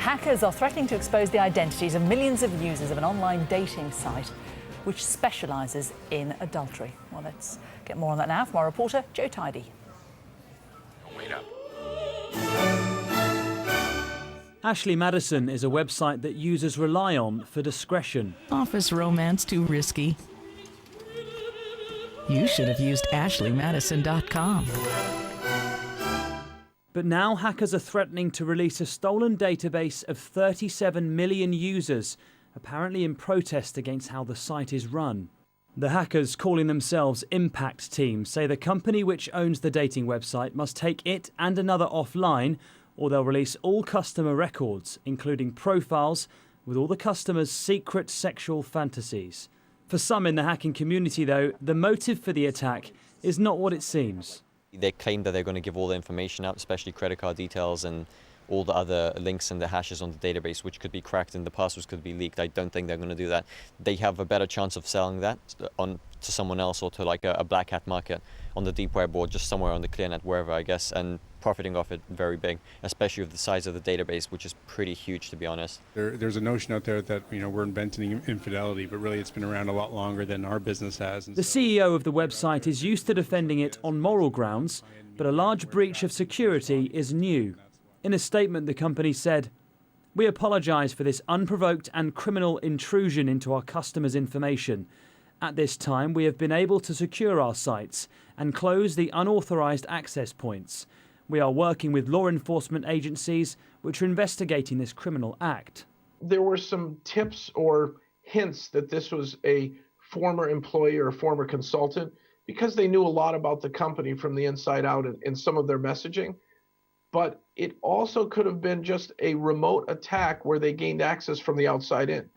Hackers are threatening to expose the identities of millions of users of an online dating site which specialises in adultery. Well, let's get more on that now from our reporter, Joe Tidy. Wait up. Ashley Madison is a website that users rely on for discretion. Office romance too risky? You should have used ashleymadison.com. But now hackers are threatening to release a stolen database of 37 million users, apparently in protest against how the site is run. The hackers, calling themselves Impact Team, say the company which owns the dating website must take it and another offline, or they'll release all customer records, including profiles with all the customers' secret sexual fantasies. For some in the hacking community, though, the motive for the attack is not what it seems. They claim that they're going to give all the information out, especially credit card details and all the other links and the hashes on the database, which could be cracked and the passwords could be leaked. I don't think they're going to do that. They have a better chance of selling that on to someone else or to like a black hat market on the deep web or just somewhere on the clear net, wherever, I guess, and profiting off it very big, especially with the size of the database, which is pretty huge, to be honest. There's a notion out there that we're inventing infidelity, but really it's been around a lot longer than our business has. The CEO of the website is used to defending it on moral grounds, but a large breach of security is new. In a statement, the company said, "We apologise for this unprovoked and criminal intrusion into our customers' information. At this time, we have been able to secure our sites and close the unauthorised access points. We are working with law enforcement agencies which are investigating this criminal act." There were some tips or hints that this was a former employee or a former consultant because they knew a lot about the company from the inside out in some of their messaging. But it also could have been just a remote attack where they gained access from the outside in.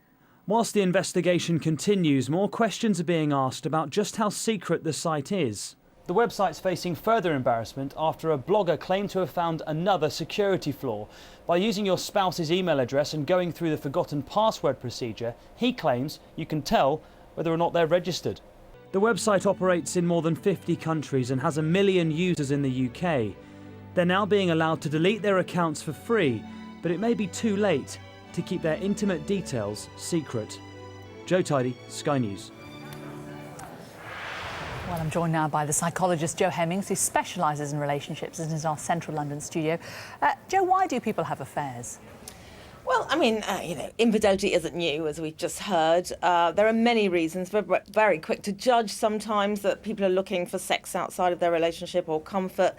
Whilst the investigation continues, more questions are being asked about just how secret the site is. The website's facing further embarrassment after a blogger claimed to have found another security flaw. By using your spouse's email address and going through the forgotten password procedure, he claims you can tell whether or not they're registered. The website operates in more than 50 countries and has 1 million users in the UK. They're now being allowed to delete their accounts for free, but it may be too late to keep their intimate details secret. Joe Tidy, Sky News. Well, I'm joined now by the psychologist Joe Hemmings, who specialises in relationships and is in our central London studio. Joe, why do people have affairs? Well, I mean, infidelity isn't new, as we've just heard. There are many reasons. We're very quick to judge sometimes that people are looking for sex outside of their relationship or comfort.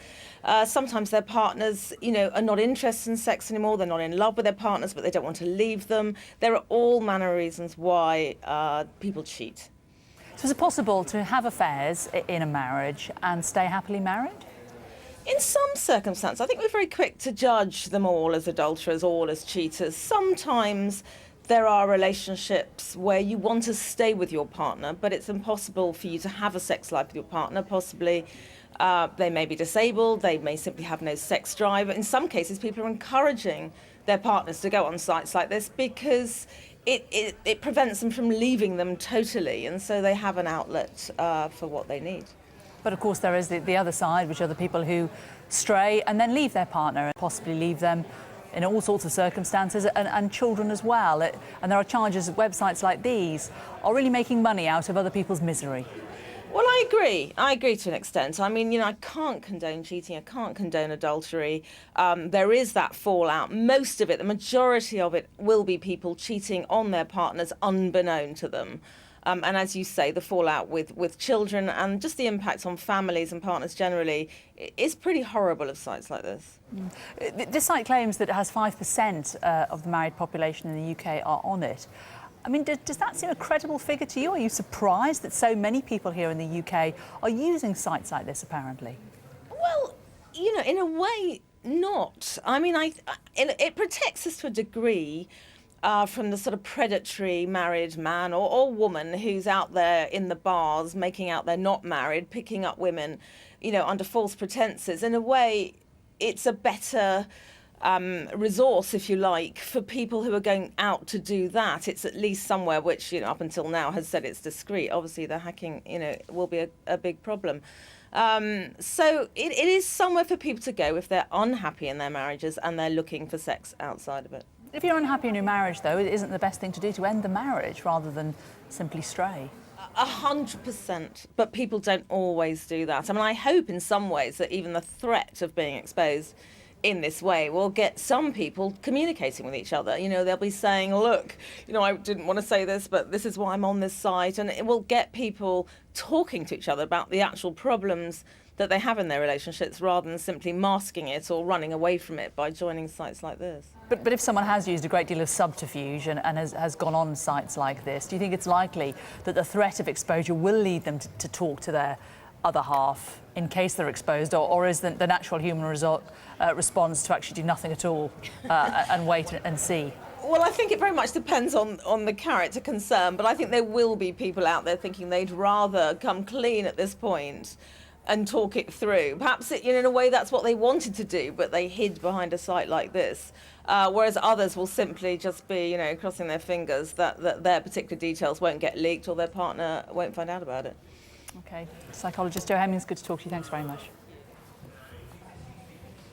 Sometimes their partners, are not interested in sex anymore. They're not in love with their partners, but they don't want to leave them. There are all manner of reasons why people cheat. So is it possible to have affairs in a marriage and stay happily married? In some circumstances, I think we're very quick to judge them all as adulterers, all as cheaters. Sometimes there are relationships where you want to stay with your partner, but it's impossible for you to have a sex life with your partner. Possibly they may be disabled, they may simply have no sex drive. In some cases, people are encouraging their partners to go on sites like this because it prevents them from leaving them totally, and so they have an outlet for what they need. But of course there is the other side, which are the people who stray and then leave their partner and possibly leave them in all sorts of circumstances, and children as well. And there are charges that websites like these are really making money out of other people's misery. Well, I agree to an extent. I mean, I can't condone cheating, I can't condone adultery. There is that fallout. Most of it, the majority of it, will be people cheating on their partners unbeknown to them. And as you say, the fallout with children and just the impact on families and partners generally is pretty horrible of sites like this. This site claims that it has 5% of the married population in the UK are on it. I mean, does that seem a credible figure to you? Are you surprised that so many people here in the UK are using sites like this, apparently? Well, in a way, not. I mean, it protects us to a degree from the sort of predatory married man or woman who's out there in the bars making out they're not married, picking up women, under false pretenses. In a way, it's a better resource, if you like, for people who are going out to do that. It's at least somewhere which, up until now has said it's discreet. Obviously, the hacking, will be a big problem. So it is somewhere for people to go if they're unhappy in their marriages and they're looking for sex outside of it. If you're unhappy in your marriage, though, isn't the best thing to do to end the marriage rather than simply stray? 100%, but people don't always do that. I mean, I hope in some ways that even the threat of being exposed in this way will get some people communicating with each other. You know, they'll be saying, look, you know, I didn't want to say this, but this is why I'm on this site. And it will get people talking to each other about the actual problems that they have in their relationships rather than simply masking it or running away from it by joining sites like this. But if someone has used a great deal of subterfuge and has gone on sites like this, do you think it's likely that the threat of exposure will lead them to talk to their other half in case they're exposed, or is the natural human response to actually do nothing at all and wait and see? Well, I think it very much depends on the character concerned, but I think there will be people out there thinking they'd rather come clean at this point and talk it through. Perhaps in a way that's what they wanted to do, but they hid behind a site like this. Whereas others will simply just be, crossing their fingers that their particular details won't get leaked or their partner won't find out about it. Okay. Psychologist Joe Hemmings, good to talk to you. Thanks very much.